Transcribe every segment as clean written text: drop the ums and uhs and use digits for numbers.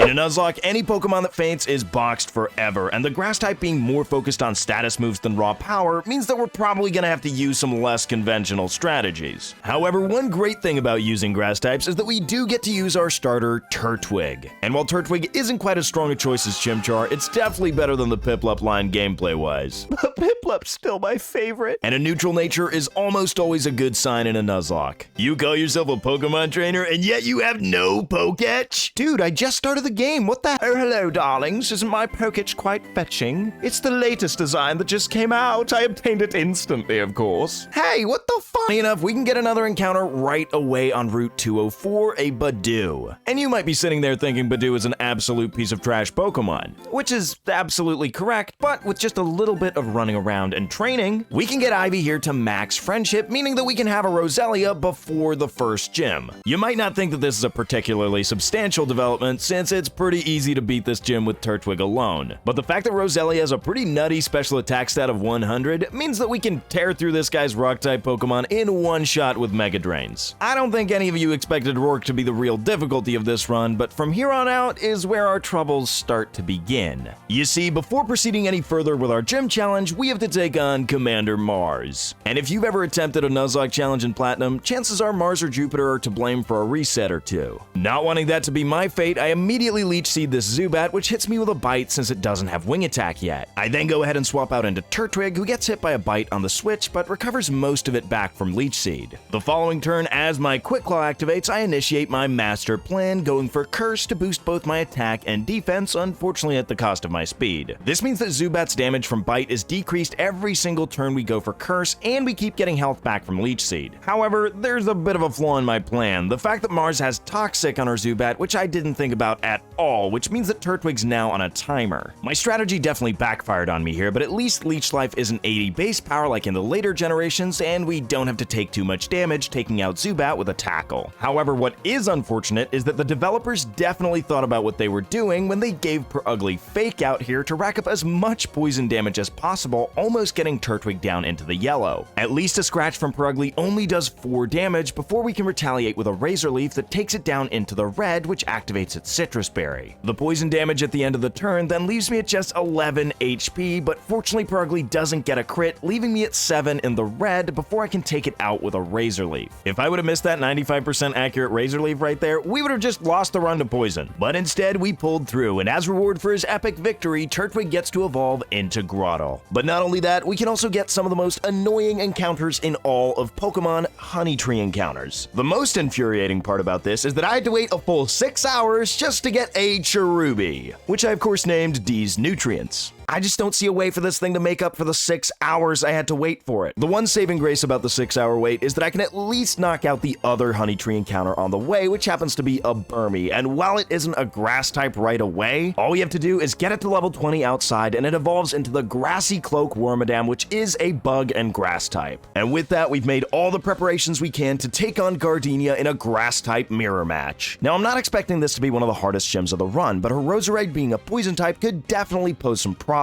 In a Nuzlocke, any Pokemon that faints is boxed forever, and the Grass type being more focused on status moves than raw power means that we're probably gonna have to use some less conventional strategies. However, one great thing about using Grass types is that we do get to use our starter, Turtwig. And while Turtwig isn't quite as strong a choice as Chimchar, it's definitely better than the Piplup line gameplay-wise. But Piplup's still my favorite. And a neutral nature is almost always a good sign in a Nuzlocke. You call yourself a Pokemon trainer, and yet you have no Poketch? Dude, I just started the game, what the— Oh, hello, darlings. Isn't my Poketch quite fetching? It's the latest design that just came out. I obtained it instantly, of course. Hey, what the fuck? Funny enough, we can get another encounter right away on Route 204, a Badoo. And you might be sitting there thinking Badoo is an absolute piece of trash Pokemon, which is absolutely correct, but with just a little bit of running around and training, we can get Ivy here to max friendship, meaning that we can have a Roselia before the first gym. You might not think that this is a particularly substantial development, since it's pretty easy to beat this gym with Turtwig alone. But the fact that Roselia has a pretty nutty special attack stat of 100 means that we can tear through this guy's rock-type Pokemon in one shot with Mega Drains. I don't think any of you expected Rourke to be the real difficulty of this run, but from here on out is where our troubles start to begin. You see, before proceeding any further with our gym challenge, we have to take on Commander Mars. And if you've ever attempted a Nuzlocke challenge in Platinum, chances are Mars or Jupiter are to blame for a reset or two. Not wanting that to be my fate, I immediately Leech Seed this Zubat, which hits me with a bite since it doesn't have wing attack yet. I then go ahead and swap out into Turtwig, who gets hit by a bite on the switch, but recovers most of it back from Leech Seed. The following turn, as my Quick Claw activates, I initiate my master plan, going for Curse to boost both my attack and defense, unfortunately at the cost of my speed. This means that Zubat's damage from bite is decreased every single turn we go for Curse, and we keep getting health back from Leech Seed. However, there's a bit of a flaw in my plan. The fact that Mars has Toxic on our Zubat, which I didn't think about at all, which means that Turtwig's now on a timer. My strategy definitely backfired on me here, but at least Leech Life isn't 80 base power like in the later generations, and we don't have to take too much damage taking out Zubat with a tackle. However, what is unfortunate is that the developers definitely thought about what they were doing when they gave Ugly Fake Out here to rack up as much poison damage as possible, almost getting Turtwig down into the yellow. At least a scratch from Ugly only does 4 damage before we can retaliate with a Razor Leaf that takes it down into the red, which activates its Citrus Berry. The poison damage at the end of the turn then leaves me at just 11 HP, but fortunately Ugly doesn't get a crit, leaving me at 7 in the red before I can take it out with a Razor Leaf. If I would have missed that 95% accurate Razor Leaf right there, we would have just lost the run to poison. But instead, we pulled through, and as reward for his epic victory, Turtwig gets to evolve into Grottle. But not only that, we can also get some of the most annoying encounters in all of Pokemon, Honey Tree encounters. The most infuriating part about this is that I had to wait a full 6 hours just to get a Cherubi, which I of course named D's Nutrients. I just don't see a way for this thing to make up for the 6 hours I had to wait for it. The one saving grace about the 6-hour wait is that I can at least knock out the other Honey Tree encounter on the way, which happens to be a Burmy, and while it isn't a grass type right away, all we have to do is get it to level 20 outside and it evolves into the Grassy Cloak Wormadam, which is a bug and grass type. And with that, we've made all the preparations we can to take on Gardenia in a grass type mirror match. Now, I'm not expecting this to be one of the hardest gyms of the run, but her Roserade being a poison type could definitely pose some problems.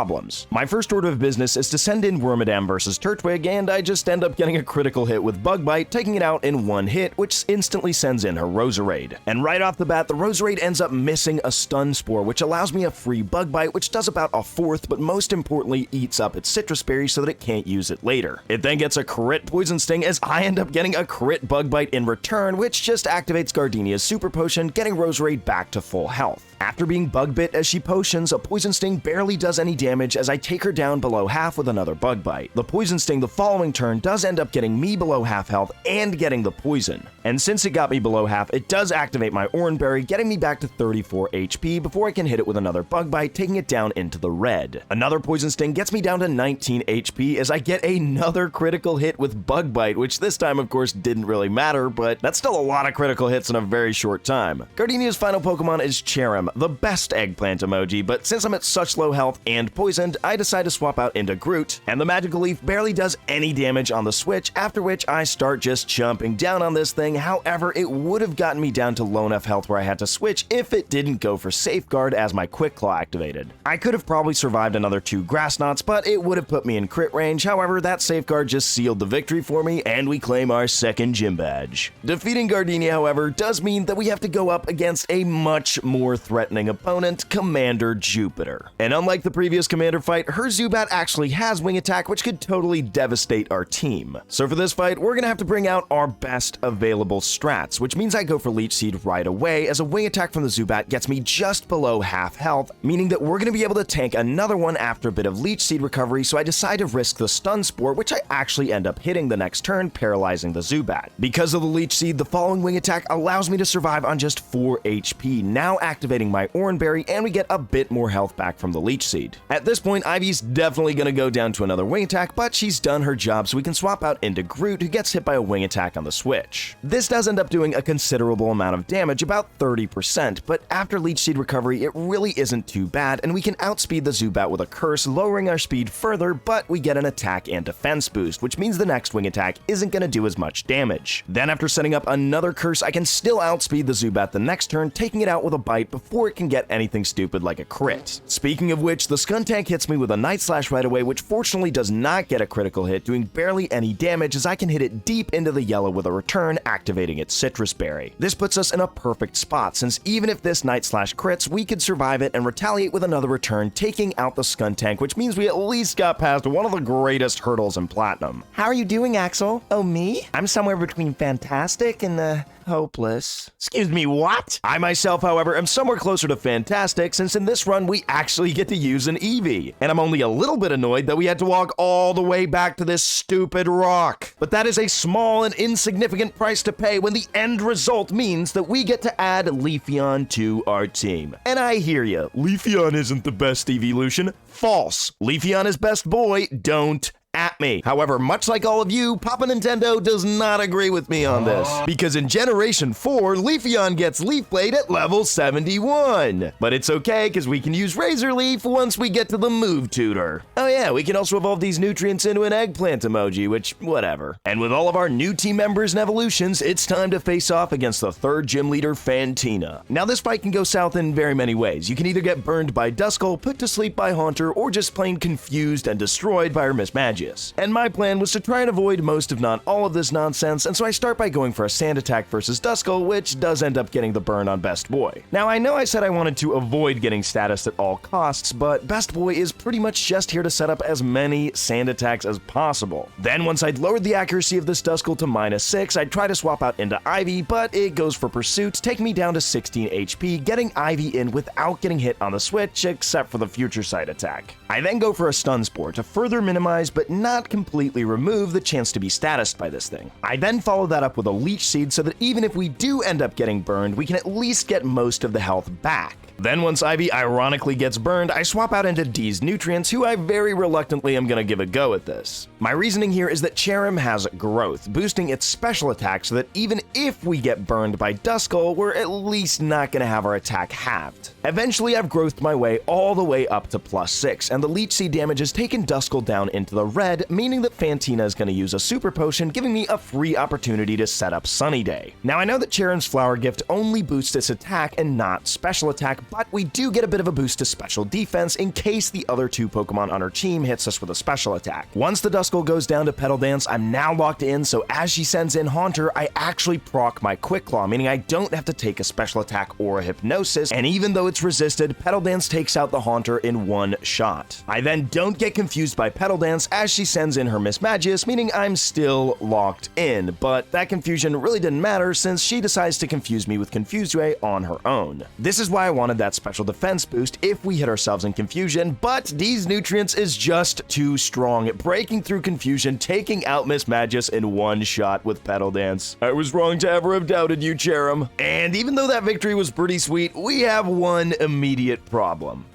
My first order of business is to send in Wormadam versus Turtwig, and I just end up getting a critical hit with Bug Bite, taking it out in one hit, which instantly sends in her Roserade. And right off the bat, the Roserade ends up missing a Stun Spore, which allows me a free Bug Bite, which does about a fourth, but most importantly, eats up its Citrus Berry so that it can't use it later. It then gets a crit Poison Sting, as I end up getting a crit Bug Bite in return, which just activates Gardenia's Super Potion, getting Roserade back to full health. After being bug bit as she potions, a Poison Sting barely does any damage as I take her down below half with another Bug Bite. The Poison Sting the following turn does end up getting me below half health and getting the poison. And since it got me below half, it does activate my Oran Berry, getting me back to 34 HP before I can hit it with another Bug Bite, taking it down into the red. Another Poison Sting gets me down to 19 HP as I get another critical hit with Bug Bite, which this time of course didn't really matter, but that's still a lot of critical hits in a very short time. Gardenia's final Pokemon is Cherrim, the best eggplant emoji, but since I'm at such low health and poisoned, I decide to swap out into Groot, and the Magical Leaf barely does any damage on the switch, after which I start just chomping down on this thing thing. However, it would have gotten me down to low enough health where I had to switch if it didn't go for Safeguard as my Quick Claw activated. I could have probably survived another 2 grass knots, but it would have put me in crit range. However, that Safeguard just sealed the victory for me, and we claim our second gym badge. Defeating Gardenia, however, does mean that we have to go up against a much more threatening opponent, Commander Jupiter. And unlike the previous Commander fight, her Zubat actually has Wing Attack, which could totally devastate our team. So for this fight, we're gonna have to bring out our best available strats, which means I go for Leech Seed right away, as a Wing Attack from the Zubat gets me just below half health, meaning that we're gonna be able to tank another one after a bit of Leech Seed recovery, so I decide to risk the Stun Spore, which I actually end up hitting the next turn, paralyzing the Zubat. Because of the Leech Seed, the following Wing Attack allows me to survive on just 4 HP, now activating my Oran Berry, and we get a bit more health back from the Leech Seed. At this point, Ivy's definitely gonna go down to another Wing Attack, but she's done her job, so we can swap out into Groot, who gets hit by a Wing Attack on the switch. This does end up doing a considerable amount of damage, about 30%, but after Leech Seed recovery, it really isn't too bad, and we can outspeed the Zubat with a Curse, lowering our speed further, but we get an attack and defense boost, which means the next Wing Attack isn't gonna do as much damage. Then after setting up another Curse, I can still outspeed the Zubat the next turn, taking it out with a Bite before it can get anything stupid like a crit. Speaking of which, the Skuntank hits me with a Night Slash right away, which fortunately does not get a critical hit, doing barely any damage as I can hit it deep into the yellow with a return, activating its Citrus Berry. This puts us in a perfect spot, since even if this Night Slash crits, we could survive it and retaliate with another return, taking out the Skuntank, which means we at least got past one of the greatest hurdles in Platinum. How are you doing, Axel? Oh, me? I'm somewhere between fantastic and, hopeless. Excuse me, what? I myself, however, am somewhere closer to fantastic, since in this run we actually get to use an Eevee. And I'm only a little bit annoyed that we had to walk all the way back to this stupid rock. But that is a small and insignificant price to pay when the end result means that we get to add Leafeon to our team. And I hear ya, Leafeon isn't the best evolution. False. Leafeon is best boy, don't at me. However, much like all of you, Papa Nintendo does not agree with me on this, because in Generation 4, Leafeon gets Leaf Blade at level 71. But it's okay, because we can use Razor Leaf once we get to the Move Tutor. Oh yeah, we can also evolve these nutrients into an eggplant emoji, which, whatever. And with all of our new team members and evolutions, it's time to face off against the 3rd gym leader, Fantina. Now this fight can go south in very many ways. You can either get burned by Duskull, put to sleep by Haunter, or just plain confused and destroyed by her Miss Magius. And my plan was to try and avoid most if not all of this nonsense, and so I start by going for a Sand Attack versus Duskull, which does end up getting the burn on Best Boy. Now I know I said I wanted to avoid getting status at all costs, but Best Boy is pretty much just here to set up as many Sand Attacks as possible. Then once I'd lowered the accuracy of this Duskull to -6, I'd try to swap out into Ivy, but it goes for Pursuit, taking me down to 16 HP, getting Ivy in without getting hit on the switch, except for the Future Sight attack. I then go for a Stun Spore to further minimize but not completely remove the chance to be statused by this thing. I then follow that up with a Leech Seed so that even if we do end up getting burned, we can at least get most of the health back. Then once Ivy ironically gets burned, I swap out into D's Nutrients, who I very reluctantly am gonna give a go at this. My reasoning here is that Cherrim has Growth, boosting its special attack so that even if we get burned by Duskull, we're at least not gonna have our attack halved. Eventually I've growthed my way all the way up to +6, and the Leech Seed damage has taken Duskull down into the red, meaning that Fantina is gonna use a Super Potion, giving me a free opportunity to set up Sunny Day. Now I know that Cherrim's Flower Gift only boosts its attack and not special attack, but we do get a bit of a boost to special defense in case the other 2 Pokemon on our team hits us with a special attack. Once the Duskull goes down to Petal Dance, I'm now locked in, so as she sends in Haunter, I actually proc my Quick Claw, meaning I don't have to take a special attack or a Hypnosis, and even though it's resisted, Petal Dance takes out the Haunter in one shot. I then don't get confused by Petal Dance as she sends in her Miss Magius, meaning I'm still locked in, but that confusion really didn't matter since she decides to confuse me with Confuse Ray on her own. This is why I wanted that special defense boost if we hit ourselves in confusion, but D's Nutrients is just too strong, breaking through confusion, taking out Miss Magius in one shot with Petal Dance. I was wrong to ever have doubted you, Cherrim. And even though that victory was pretty sweet, we have one immediate problem.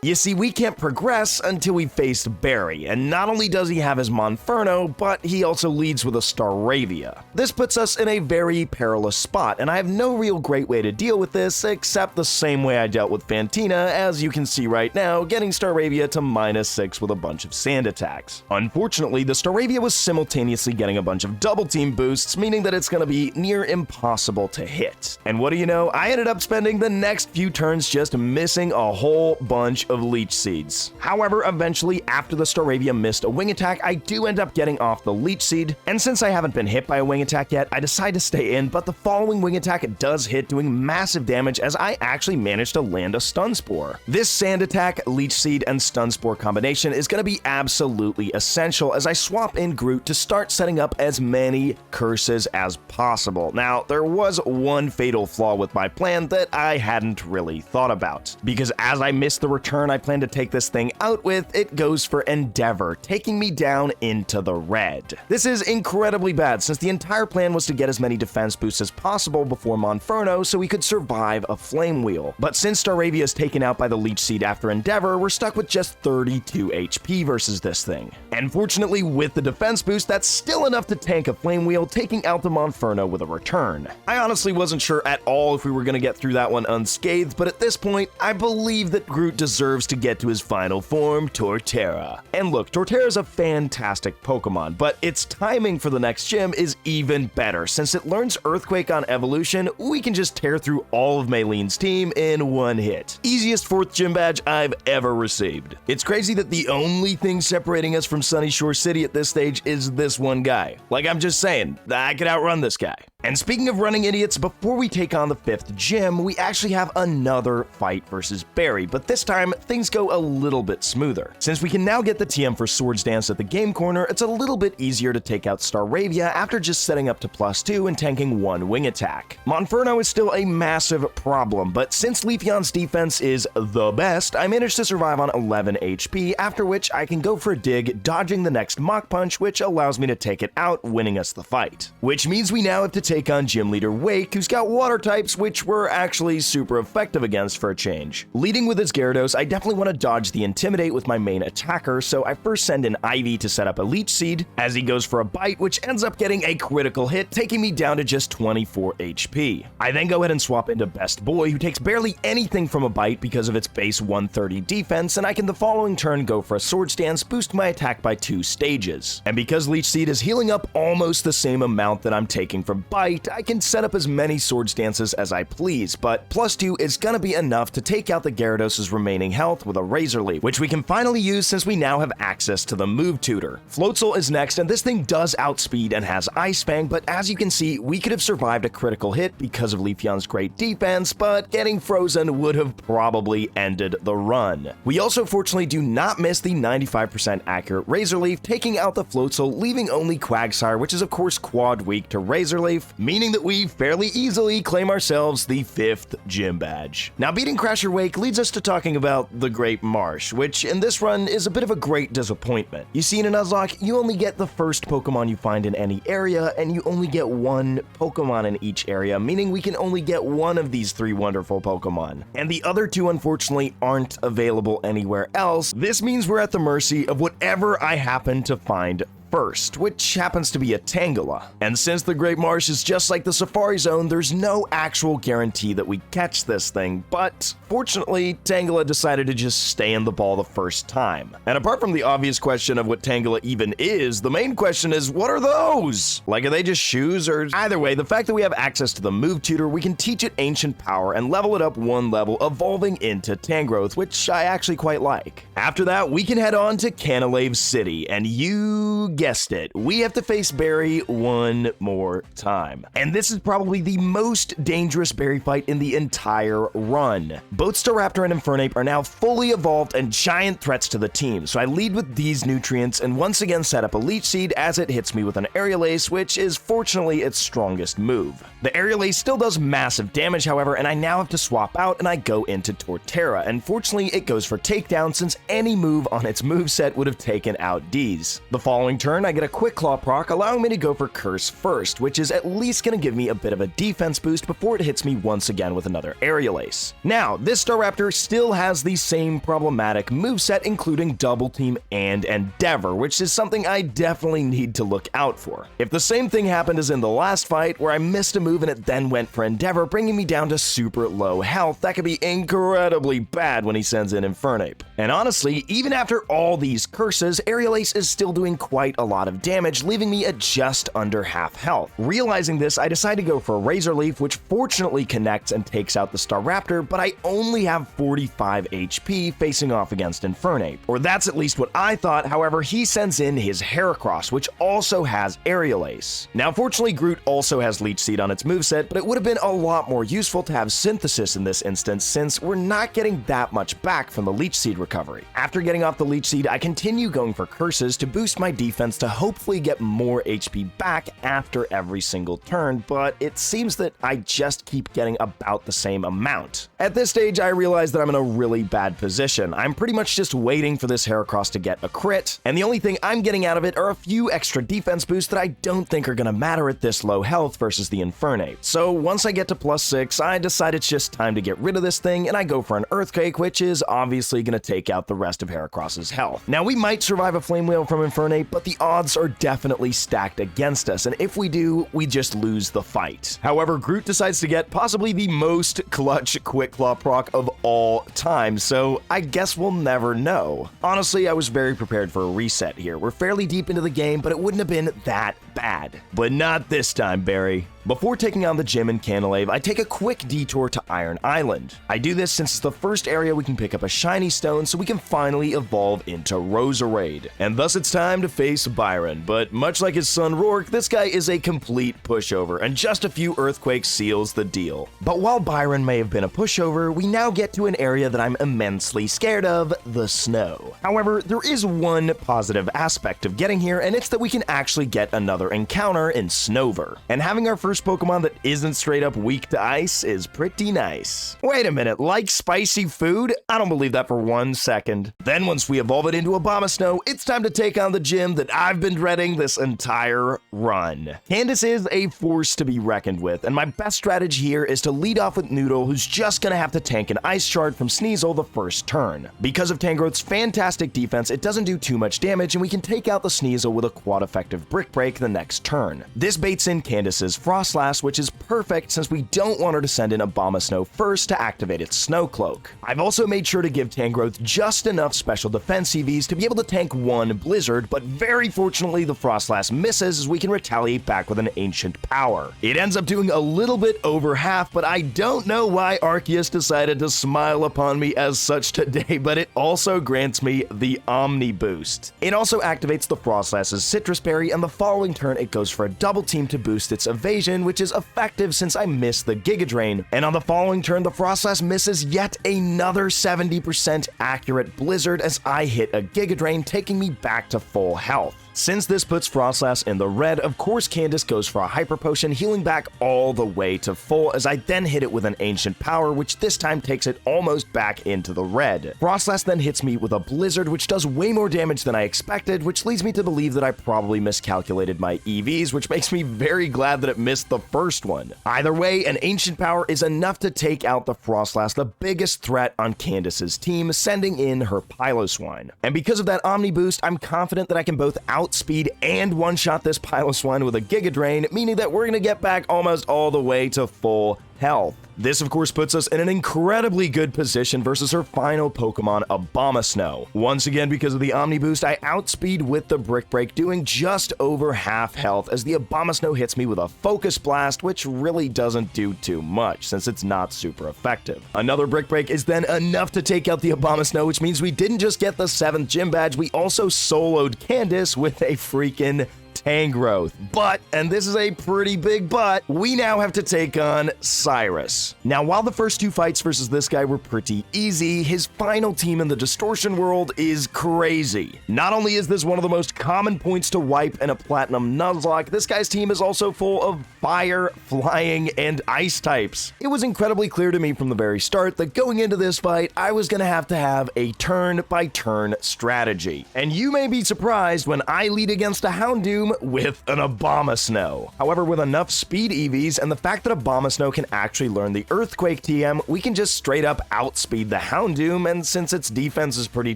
You see, we can't progress until we face Barry, and not only does he have his Monferno, but he also leads with a Staravia. This puts us in a very perilous spot, and I have no real great way to deal with this except the same way I dealt with Fantina, as you can see right now, getting Staravia to -6 with a bunch of sand attacks. Unfortunately, the Staravia was simultaneously getting a bunch of double team boosts, meaning that it's going to be near impossible to hit. And what do you know, I ended up spending the next few turns just missing a whole bunch of leech seeds. However, eventually, after the Staravia missed a wing attack, I do end up getting off the leech seed, and since I haven't been hit by a wing attack yet, I decide to stay in, but the following wing attack does hit, doing massive damage as I actually managed to land a stun spore. This sand attack, leech seed, and stun spore combination is going to be absolutely essential as I swap in Groot to start setting up as many curses as possible. Now, there was one fatal flaw with my plan that I hadn't really thought about, because as I missed the return I plan to take this thing out with, it goes for Endeavor, taking me down into the red. This is incredibly bad since the entire plan was to get as many defense boosts as possible before Monferno so we could survive a flame wheel. But since Staravia is taken out by the leech seed after Endeavor, we're stuck with just 32 HP versus this thing. And fortunately, with the defense boost, that's still enough to tank a flame wheel, taking out the Monferno with a return. I honestly wasn't sure at all if we were going to get through that one unscathed, but at this point, I believe that Groot deserves to get to his final form, Torterra. And look, Torterra is a fantastic Pokemon, but its timing for the next gym is even better. Since it learns Earthquake on evolution, we can just tear through all of Maylene's team in one hit. Easiest 4th gym badge I've ever received. It's crazy that the only thing separating us from Sunny Shore City at this stage is this one guy. Like, I'm just saying, I could outrun this guy. And speaking of running idiots, before we take on the 5th gym, we actually have another fight versus Barry, but this time things go a little bit smoother. Since we can now get the TM for Swords Dance at the game corner, it's a little bit easier to take out Staravia after just setting up to +2 and tanking 1 wing attack. Monferno is still a massive problem, but since Leafeon's defense is the best, I managed to survive on 11 HP, after which I can go for a dig, dodging the next Mach Punch, which allows me to take it out, winning us the fight. Which means we now have to take on Gym Leader Wake, who's got water types, which were actually super effective against for a change. Leading with his Gyarados, I definitely want to dodge the Intimidate with my main attacker, so I first send an Ivy to set up a Leech Seed, as he goes for a Bite, which ends up getting a critical hit, taking me down to just 24 HP. I then go ahead and swap into Best Boy, who takes barely anything from a Bite because of its base 130 defense, and I can the following turn go for a Swords Dance, boost my attack by 2 stages. And because Leech Seed is healing up almost the same amount that I'm taking from Bite, I can set up as many Swords Dances as I please, but +2 is gonna be enough to take out the Gyarados' remaining health with a Razor Leaf, which we can finally use since we now have access to the Move Tutor. Floatzel is next, and this thing does outspeed and has Ice Fang, but as you can see, we could have survived a critical hit because of Leafeon's great defense, but getting frozen would have probably ended the run. We also fortunately do not miss the 95% accurate Razor Leaf, taking out the Floatzel, leaving only Quagsire, which is of course quad weak to Razor Leaf, meaning that we fairly easily claim ourselves the 5th gym badge. Now, beating Crasher Wake leads us to talking about the Great Marsh, which in this run is a bit of a great disappointment. You see, in a Nuzlocke, you only get the first Pokemon you find in any area, and you only get 1 Pokemon in each area, meaning we can only get 1 of these 3 wonderful Pokemon. And the other 2 unfortunately aren't available anywhere else. This means we're at the mercy of whatever I happen to find first, which happens to be a Tangela. And since the Great Marsh is just like the Safari Zone, there's no actual guarantee that we catch this thing, but fortunately, Tangela decided to just stay in the ball the first time. And apart from the obvious question of what Tangela even is, the main question is, what are those? Like, are they just shoes? Or either way, the fact that we have access to the Move Tutor, we can teach it Ancient Power and level it up 1 level, evolving into Tangrowth, which I actually quite like. After that, we can head on to Canalave City, and you guessed it, we have to face Barry one more time. And this is probably the most dangerous Barry fight in the entire run. Both Staraptor and Infernape are now fully evolved and giant threats to the team, so I lead with these nutrients and once again set up a Leech Seed as it hits me with an Aerial Ace, which is fortunately its strongest move. The Aerial Ace still does massive damage, however, and I now have to swap out and I go into Torterra, and fortunately it goes for Takedown since any move on its moveset would have taken out D's. The following turn turn, I get a Quick Claw proc, allowing me to go for Curse first, which is at least going to give me a bit of a defense boost before it hits me once again with another Aerial Ace. Now, this Staraptor still has the same problematic moveset, including Double Team and Endeavor, which is something I definitely need to look out for. If the same thing happened as in the last fight, where I missed a move and it then went for Endeavor, bringing me down to super low health, that could be incredibly bad when he sends in Infernape. And honestly, even after all these curses, Aerial Ace is still doing quite a lot of damage, leaving me at just under half health. Realizing this, I decide to go for a Razor Leaf, which fortunately connects and takes out the Staraptor, but I only have 45 HP facing off against Infernape. Or that's at least what I thought. However, he sends in his Heracross, which also has Aerial Ace. Now, fortunately, Groot also has Leech Seed on its moveset, but it would have been a lot more useful to have Synthesis in this instance, since we're not getting that much back from the Leech Seed recovery. After getting off the Leech Seed, I continue going for curses to boost my defense to hopefully get more HP back after every single turn, but it seems that I just keep getting about the same amount. At this stage, I realize that I'm in a really bad position. I'm pretty much just waiting for this Heracross to get a crit, and the only thing I'm getting out of it are a few extra defense boosts that I don't think are gonna matter at this low health versus the Infernape. So once I get to +6, I decide it's just time to get rid of this thing, and I go for an Earthquake, which is obviously gonna take out the rest of Heracross's health. Now, we might survive a Flame Wheel from Infernape, but the odds are definitely stacked against us, and if we do, we just lose the fight. However, Groot decides to get possibly the most clutch Quick Claw proc of all time, so I guess we'll never know. Honestly, I was very prepared for a reset here. We're fairly deep into the game, but it wouldn't have been that bad. But not this time, Barry. Before taking on the gym in Canalave, I take a quick detour to Iron Island. I do this since it's the first area we can pick up a shiny stone so we can finally evolve into Roserade. And thus it's time to face Byron, but much like his son Rourke, this guy is a complete pushover, and just a few earthquakes seals the deal. But while Byron may have been a pushover, we now get to an area that I'm immensely scared of, the snow. However, there is one positive aspect of getting here, and it's that we can actually get another encounter in Snover. And having our first Pokemon that isn't straight up weak to ice is pretty nice. Wait a minute, like spicy food? I don't believe that for 1 second. Then once we evolve it into Abomasnow, it's time to take on the gym that I've been dreading this entire run. Candice is a force to be reckoned with, and my best strategy here is to lead off with Noodle, who's just gonna have to tank an Ice Shard from Sneasel the first turn. Because of Tangrowth's fantastic defense, it doesn't do too much damage, and we can take out the Sneasel with a quad-effective Brick Break the next turn. This baits in Candice's Frost Blast, which is perfect since we don't want her to send in Abomasnow first to activate its Snow Cloak. I've also made sure to give Tangrowth just enough special defense EVs to be able to tank one Blizzard, but very fortunately the Frostlass misses as we can retaliate back with an Ancient Power. It ends up doing a little bit over half, but I don't know why Arceus decided to smile upon me as such today, but it also grants me the Omni Boost. It also activates the Frostlass's Citrus Berry, and the following turn it goes for a double team to boost its evasion, which is effective since I missed the Giga Drain, and on the following turn the Frostlass misses yet another 70% accurate Blizzard as I hit a Giga Drain, taking me back to full health. Since this puts Frostlass in the red, of course Candice goes for a Hyper Potion, healing back all the way to full as I then hit it with an Ancient Power, which this time takes it almost back into the red. Frostlass then hits me with a Blizzard, which does way more damage than I expected, which leads me to believe that I probably miscalculated my EVs, which makes me very glad that it missed the first one. Either way, an Ancient Power is enough to take out the Frostlass, the biggest threat on Candice's team, sending in her Piloswine. And because of that Omni Boost, I'm confident that I can both outspeed and one-shot this Piloswine with a Giga Drain, meaning that we're gonna get back almost all the way to full health. This of course puts us in an incredibly good position versus her final Pokemon, Abomasnow. Once again, because of the Omni Boost, I outspeed with the Brick Break, doing just over half health as the Abomasnow hits me with a Focus Blast, which really doesn't do too much since it's not super effective. Another Brick Break is then enough to take out the Abomasnow, which means we didn't just get the 7th gym badge, we also soloed Candice with a freaking Tangrowth. But, and this is a pretty big but, we now have to take on Cyrus. Now, while the first two fights versus this guy were pretty easy, his final team in the Distortion world is crazy. Not only is this one of the most common points to wipe in a Platinum Nuzlocke, this guy's team is also full of fire, flying, and ice types. It was incredibly clear to me from the very start that going into this fight, I was going to have a turn-by-turn strategy. And you may be surprised when I lead against a Houndoom with an Abomasnow. However, with enough speed EVs and the fact that Abomasnow can actually learn the Earthquake TM, we can just straight up outspeed the Houndoom, and since its defense is pretty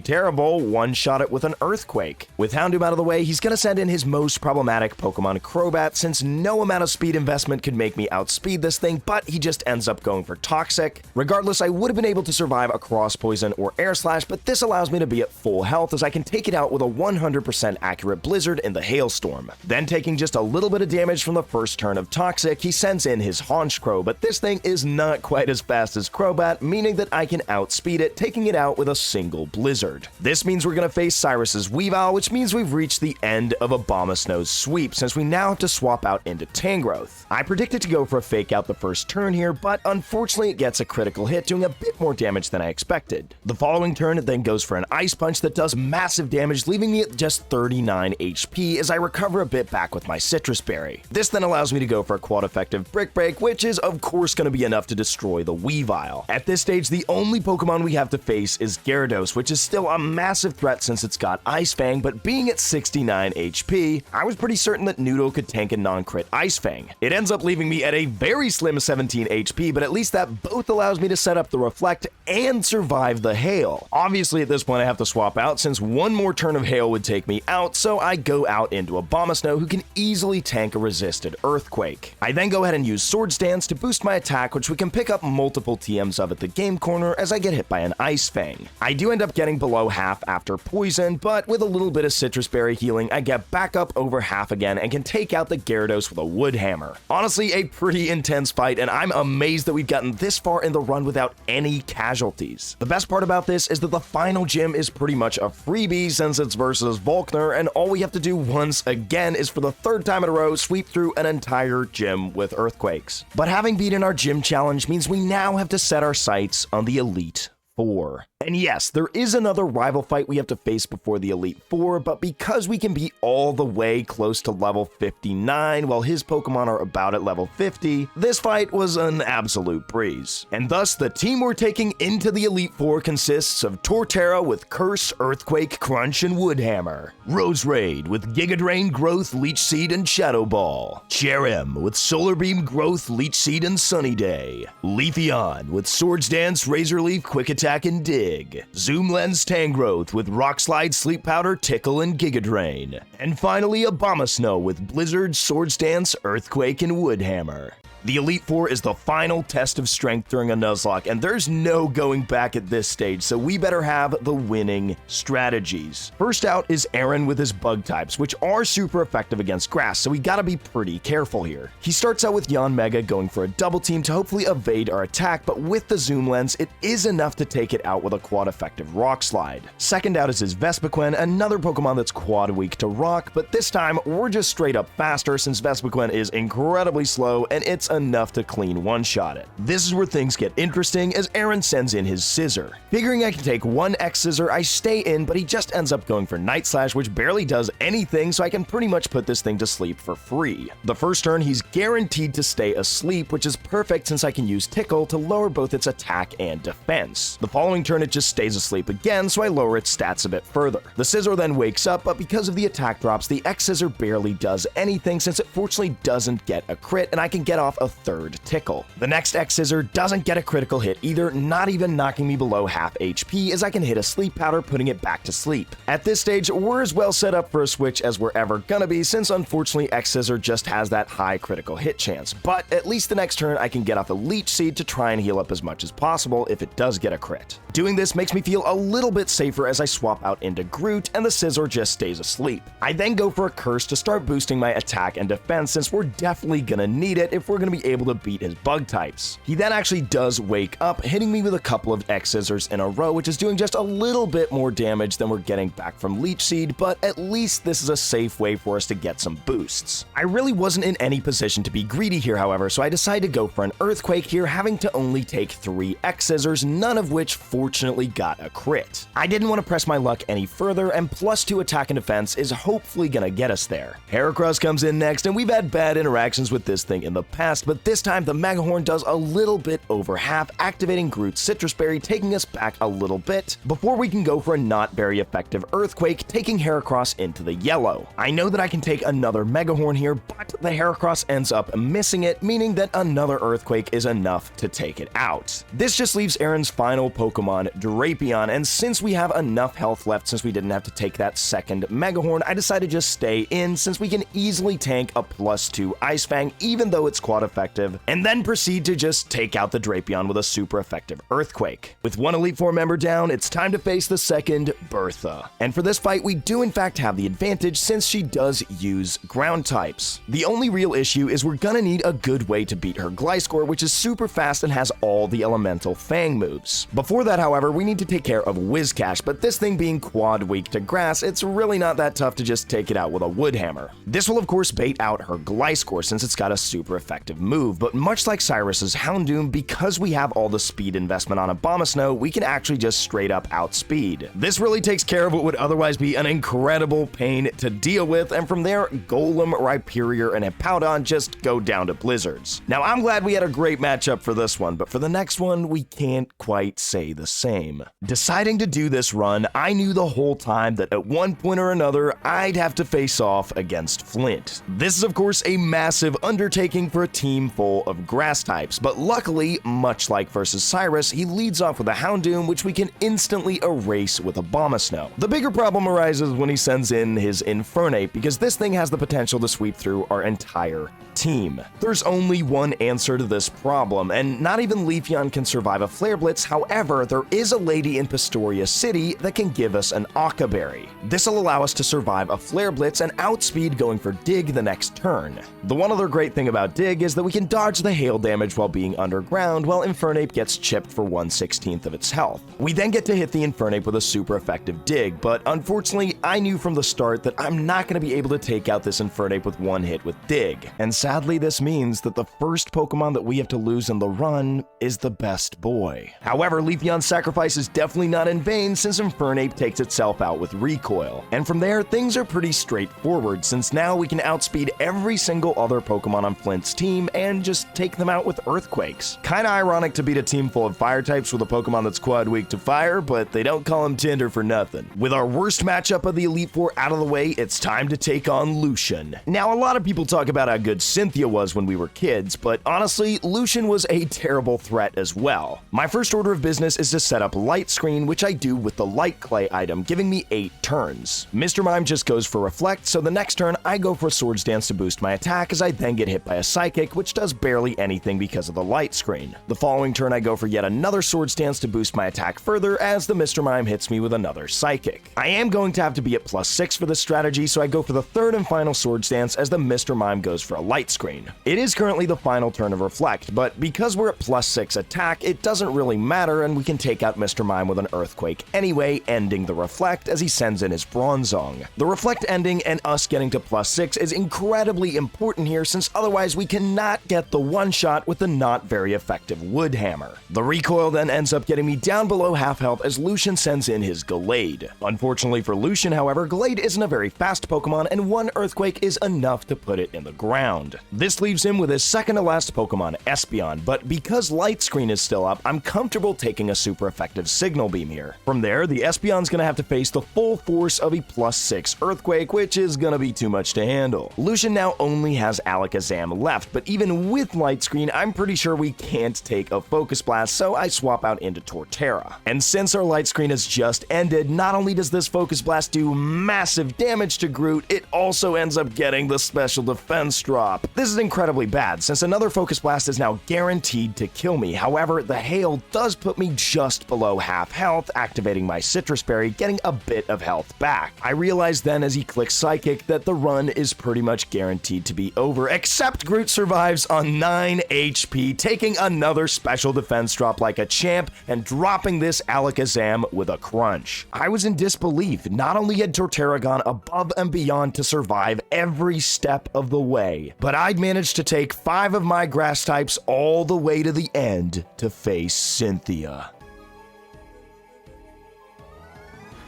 terrible, one-shot it with an Earthquake. With Houndoom out of the way, he's going to send in his most problematic Pokemon, Crobat, since no amount of speed investment could make me outspeed this thing, but he just ends up going for Toxic. Regardless, I would have been able to survive a Cross Poison or Air Slash, but this allows me to be at full health as I can take it out with a 100% accurate Blizzard in the Hailstorm. Then taking just a little bit of damage from the first turn of Toxic, he sends in his Honchkrow, but this thing is not quite as fast as Crobat, meaning that I can outspeed it, taking it out with a single Blizzard. This means we're going to face Cyrus's Weavile, which means we've reached the end of Abomasnow's sweep, since we now have to swap out into Tangrowth. I predicted to go for a Fake Out the first turn here, but unfortunately it gets a critical hit, doing a bit more damage than I expected. The following turn it then goes for an Ice Punch that does massive damage, leaving me at just 39 HP as I recover a bit back with my Citrus Berry. This then allows me to go for a quad-effective Brick Break, which is of course going to be enough to destroy the Weavile. At this stage, the only Pokemon we have to face is Gyarados, which is still a massive threat since it's got Ice Fang, but being at 69 HP, I was pretty certain that Noodle could tank a non-crit Ice Fang. It ends up leaving me at a very slim 17 HP, but at least that both allows me to set up the Reflect and survive the Hail. Obviously, at this point, I have to swap out since one more turn of Hail would take me out, so I go out into Abomasnow, who can easily tank a resisted Earthquake. I then go ahead and use Swords Dance to boost my attack, which we can pick up multiple TMs of at the game corner as I get hit by an Ice Fang. I do end up getting below half after Poison, but with a little bit of Citrus Berry healing, I get back up over half again and can take out the Gyarados with a Wood Hammer. Honestly, a pretty intense fight, and I'm amazed that we've gotten this far in the run without any casualties. The best part about this is that the final gym is pretty much a freebie since it's versus Volkner, and all we have to do once again is for the third time in a row sweep through an entire gym with Earthquakes. But having beaten our gym challenge means we now have to set our sights on the Elite Four. And yes, there is another rival fight we have to face before the Elite Four, but because we can be all the way close to level 59 while his Pokemon are about at level 50, this fight was an absolute breeze. And thus, the team we're taking into the Elite Four consists of Torterra with Curse, Earthquake, Crunch, and Woodhammer, Roserade with Giga Drain, Growth, Leech Seed, and Shadow Ball, Cherrim with Solar Beam, Growth, Leech Seed, and Sunny Day, Leafeon with Swords Dance, Razor Leaf, Quick Attack, and Dig, Zoom Lens Tangrowth with Rock Slide, Sleep Powder, Tickle, and Giga Drain, and finally Abomasnow with Blizzard, Swords Dance, Earthquake, and Woodhammer. The Elite Four is the final test of strength during a Nuzlocke, and there's no going back at this stage, so we better have the winning strategies. First out is Aaron with his bug types, which are super effective against grass, so we gotta be pretty careful here. He starts out with Yanmega going for a double team to hopefully evade our attack, but with the Zoom Lens, it is enough to take it out with a quad effective Rock Slide. Second out is his Vespiquen, another Pokemon that's quad weak to Rock, but this time we're just straight up faster since Vespiquen is incredibly slow and it's enough to clean one-shot it. This is where things get interesting as Aaron sends in his Scissor. Figuring I can take one X-Scissor, I stay in, but he just ends up going for Night Slash, which barely does anything, so I can pretty much put this thing to sleep for free. The first turn, he's guaranteed to stay asleep, which is perfect since I can use Tickle to lower both its attack and defense. The following turn, it just stays asleep again, so I lower its stats a bit further. The Scissor then wakes up, but because of the attack drops, the X-Scissor barely does anything since it fortunately doesn't get a crit, and I can get off a third Tickle. The next X-Scissor doesn't get a critical hit either, not even knocking me below half HP as I can hit a Sleep Powder, putting it back to sleep. At this stage, we're as well set up for a switch as we're ever gonna be since unfortunately X-Scissor just has that high critical hit chance, but at least the next turn I can get off a Leech Seed to try and heal up as much as possible if it does get a crit. Doing this makes me feel a little bit safer as I swap out into Groot and the Scissor just stays asleep. I then go for a Curse to start boosting my attack and defense since we're definitely gonna need it if we're going to be able to beat his bug types. He then actually does wake up, hitting me with a couple of X-Scissors in a row, which is doing just a little bit more damage than we're getting back from Leech Seed, but at least this is a safe way for us to get some boosts. I really wasn't in any position to be greedy here, however, so I decided to go for an Earthquake here, having to only take 3 X-Scissors, none of which fortunately got a crit. I didn't want to press my luck any further, and +2 attack and defense is hopefully gonna get us there. Heracross comes in next, and we've had bad interactions with this thing in the past, but this time the Megahorn does a little bit over half, activating Groot's Citrus Berry, taking us back a little bit, before we can go for a not very effective Earthquake, taking Heracross into the yellow. I know that I can take another Megahorn here, but the Heracross ends up missing it, meaning that another Earthquake is enough to take it out. This just leaves Aaron's final Pokemon, Drapion, and since we have enough health left since we didn't have to take that second Megahorn, I decided to just stay in since we can easily tank a +2 Ice Fang even though it's quad effective, and then proceed to just take out the Drapion with a super effective Earthquake. With one Elite Four member down, it's time to face the second Bertha. And for this fight, we do in fact have the advantage since she does use ground types. The only real issue is we're gonna need a good way to beat her Gliscor, which is super fast and has all the elemental Fang moves. Before that, however, we need to take care of Whiscash, but this thing being quad weak to grass, it's really not that tough to just take it out with a Wood Hammer. This will of course bait out her Gliscor since it's got a super effective move, but much like Cyrus's Houndoom, because we have all the speed investment on Abomasnow, we can actually just straight up outspeed. This really takes care of what would otherwise be an incredible pain to deal with, and from there, Golem, Rhyperior, and Hippowdon just go down to blizzards. Now I'm glad we had a great matchup for this one, but for the next one, we can't quite say the same. Deciding to do this run, I knew the whole time that at one point or another, I'd have to face off against Flint. This is of course a massive undertaking for a team full of grass types, but luckily, much like versus Cyrus, he leads off with a Houndoom, which we can instantly erase with Abomasnow. The bigger problem arises when he sends in his Infernape, because this thing has the potential to sweep through our entire team. There's only one answer to this problem, and not even Leafeon can survive a Flare Blitz. However, there is a lady in Pastoria City that can give us an Occa Berry. This will allow us to survive a Flare Blitz and outspeed going for Dig the next turn. The one other great thing about Dig is that we can dodge the hail damage while being underground, while Infernape gets chipped for 1/16 of its health. We then get to hit the Infernape with a super effective Dig, but unfortunately, I knew from the start that I'm not going to be able to take out this Infernape with one hit with Dig, and sadly this means that the first Pokemon that we have to lose in the run is the best boy. However, Leafeon's sacrifice is definitely not in vain since Infernape takes itself out with Recoil, and from there things are pretty straightforward since now we can outspeed every single other Pokemon on Flint's team and just take them out with Earthquakes. Kinda ironic to beat a team full of Fire types with a Pokemon that's quad weak to Fire, but they don't call him Tinder for nothing. With our worst matchup of the Elite Four out of the way, it's time to take on Lucian. Now a lot of people talk about how good Cynthia was when we were kids, but honestly, Lucian was a terrible threat as well. My first order of business is to set up Light Screen, which I do with the Light Clay item, giving me 8 turns. Mr. Mime just goes for Reflect, so the next turn I go for Swords Dance to boost my attack as I then get hit by a Psychic, which does barely anything because of the Light Screen. The following turn I go for yet another Swords Dance to boost my attack further as the Mr. Mime hits me with another Psychic. I am going to have to be at +6 for this strategy, so I go for the third and final Swords Dance as the Mr. Mime goes for a Light Screen. It is currently the final turn of Reflect, but because we're at +6 attack, it doesn't really matter and we can take out Mr. Mime with an Earthquake anyway, ending the Reflect as he sends in his Bronzong. The Reflect ending and us getting to +6 is incredibly important here since otherwise we cannot get the one-shot with the not very effective Wood Hammer. The Recoil then ends up getting me down below half health as Lucian sends in his Gallade. Unfortunately for Lucian, however, Gallade isn't a very fast Pokemon and one Earthquake is enough to put it in the ground. This leaves him with his second to last Pokemon, Espeon, but because Light Screen is still up, I'm comfortable taking a super effective Signal Beam here. From there, the Espeon's gonna have to face the full force of a +6 Earthquake, which is gonna be too much to handle. Lucian now only has Alakazam left, but even with Light Screen, I'm pretty sure we can't take a Focus Blast, so I swap out into Torterra. And since our Light Screen has just ended, not only does this Focus Blast do massive damage to Groot, it also ends up getting the Special Defense drop. This is incredibly bad, since another Focus Blast is now guaranteed to kill me. However, the Hail does put me just below half health, activating my Citrus Berry, getting a bit of health back. I realize then as he clicks Psychic that the run is pretty much guaranteed to be over, except Groot survives survives on 9 HP, taking another special defense drop like a champ and dropping this Alakazam with a crunch. I was in disbelief. Not only had Torterra gone above and beyond to survive every step of the way, but I'd managed to take 5 of my grass types all the way to the end to face Cynthia.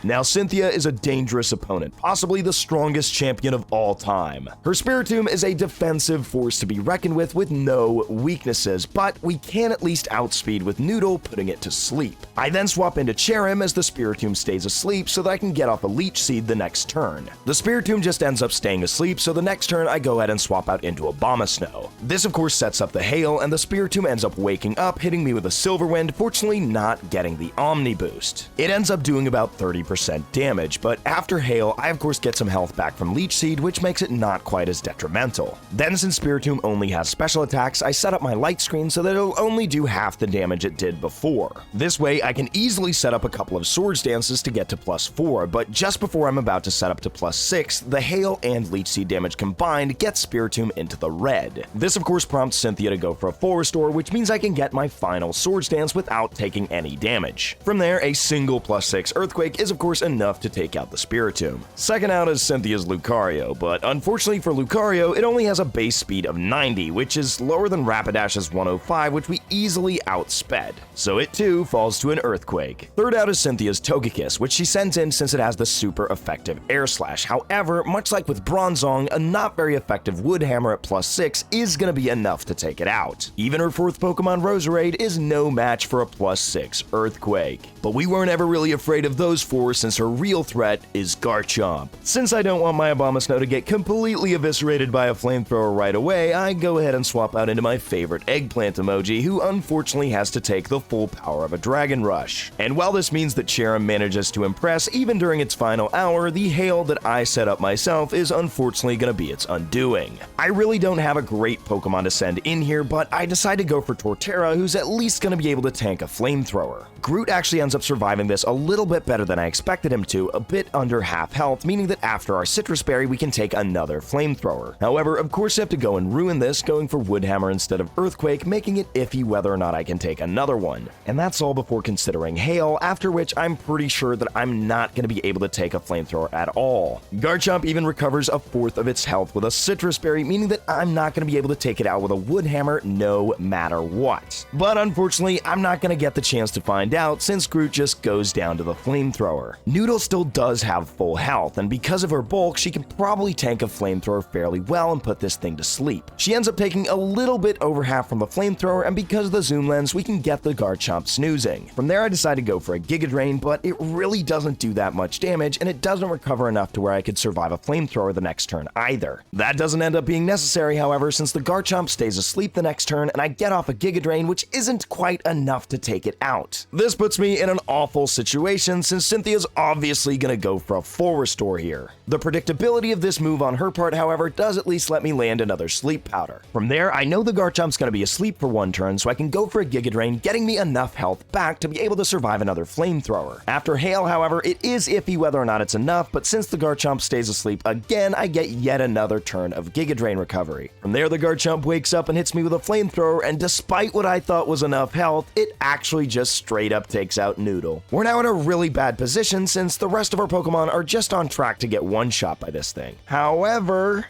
Now, Cynthia is a dangerous opponent, possibly the strongest champion of all time. Her Spiritomb is a defensive force to be reckoned with no weaknesses, but we can at least outspeed with Noodle, putting it to sleep. I then swap into Cherrim as the Spiritomb stays asleep so that I can get off a Leech Seed the next turn. The Spiritomb just ends up staying asleep, so the next turn I go ahead and swap out into Abomasnow. This of course sets up the Hail, and the Spiritomb ends up waking up, hitting me with a Silver Wind, fortunately not getting the Omni boost. It ends up doing about 30% damage, but after Hail, I of course get some health back from Leech Seed, which makes it not quite as detrimental. Then, since Spiritomb only has special attacks, I set up my light screen so that it'll only do half the damage it did before. This way, I can easily set up a couple of Swords Dances to get to +4, but just before I'm about to set up to +6, the Hail and Leech Seed damage combined gets Spiritomb into the red. This of course prompts Cynthia to go for a full restore, which means I can get my final Swords Dance without taking any damage. From there, a single +6 Earthquake is of course enough to take out the Spiritomb. Second out is Cynthia's Lucario, but unfortunately for Lucario, it only has a base speed of 90, which is lower than Rapidash's 105, which we easily outsped. So it too falls to an Earthquake. Third out is Cynthia's Togekiss, which she sends in since it has the super effective Air Slash. However, much like with Bronzong, a not very effective Wood Hammer at +6 is gonna be enough to take it out. Even her fourth Pokemon Roserade is no match for a +6 Earthquake. But we weren't ever really afraid of those four since her real threat is Garchomp. Since I don't want my Abomasnow to get completely eviscerated by a flamethrower right away, I go ahead and swap out into my favorite eggplant emoji, who unfortunately has to take the full power of a Dragon Rush. And while this means that Cherrim manages to impress even during its final hour, the Hail that I set up myself is unfortunately going to be its undoing. I really don't have a great Pokemon to send in here, but I decide to go for Torterra, who's at least going to be able to tank a flamethrower. Groot actually ends up surviving this a little bit better than I expected him to, a bit under half health, meaning that after our Citrus Berry we can take another flamethrower. However, of course you have to go and ruin this, going for Wood Hammer instead of Earthquake, making it iffy whether or not I can take another one. And that's all before considering Hail, after which I'm pretty sure that I'm not going to be able to take a flamethrower at all. Garchomp even recovers a fourth of its health with a Citrus Berry, meaning that I'm not going to be able to take it out with a Wood Hammer no matter what. But unfortunately, I'm not going to get the chance to find out since Groot just goes down to the flamethrower. Noodle still does have full health, and because of her bulk, she can probably tank a flamethrower fairly well and put this thing to sleep. She ends up taking a little bit over half from the flamethrower, and because of the zoom lens, we can get the Garchomp snoozing. From there, I decide to go for a Giga Drain, but it really doesn't do that much damage, and it doesn't recover enough to where I could survive a flamethrower the next turn either. That doesn't end up being necessary, however, since the Garchomp stays asleep the next turn, and I get off a Giga Drain, which isn't quite enough to take it out. This puts me in an awful situation since Cynthia's obviously gonna go for a full restore here. The predictability of this move on her part, however, does at least let me land another Sleep Powder. From there, I know the Garchomp's gonna be asleep for one turn, so I can go for a Giga Drain, getting me enough health back to be able to survive another flamethrower. After Hail, however, it is iffy whether or not it's enough, but since the Garchomp stays asleep again, I get yet another turn of Giga Drain recovery. From there, the Garchomp wakes up and hits me with a flamethrower, and despite what I thought was enough health, it actually just straight up takes out Noodle. We're now in a really bad position since the rest of our Pokemon are just on track to get one-shot by this thing. However,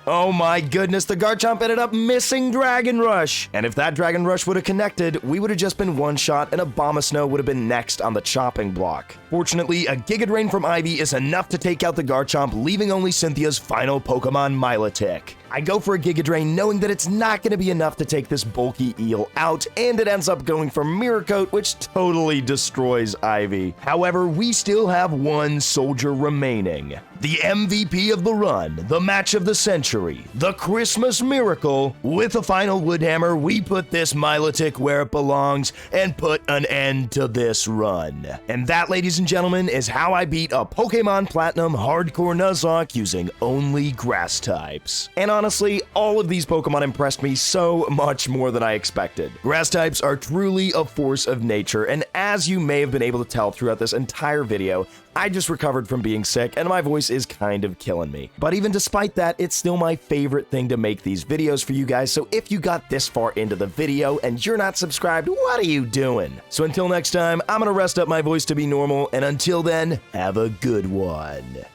oh my goodness, the Garchomp ended up missing Dragon Rush! And if that Dragon Rush would have connected, we would have just been one-shot and Abomasnow would have been next on the chopping block. Fortunately, a Giga Drain from Ivy is enough to take out the Garchomp, leaving only Cynthia's final Pokemon, Milotic. I go for a Giga Drain knowing that it's not going to be enough to take this bulky eel out, and it ends up going for Mirror Coat, which totally destroys Ivy. However, we still have one soldier remaining. The MVP of the run, the match of the century, the Christmas Miracle. With a final Wood Hammer, we put this Milotic where it belongs and put an end to this run. And that, ladies and gentlemen, is how I beat a Pokemon Platinum Hardcore Nuzlocke using only grass types. And honestly, honestly, all of these Pokemon impressed me so much more than I expected. Grass types are truly a force of nature, and as you may have been able to tell throughout this entire video, I just recovered from being sick and my voice is kind of killing me. But even despite that, it's still my favorite thing to make these videos for you guys, so if you got this far into the video and you're not subscribed, what are you doing? So until next time, I'm gonna rest up my voice to be normal, and until then, have a good one.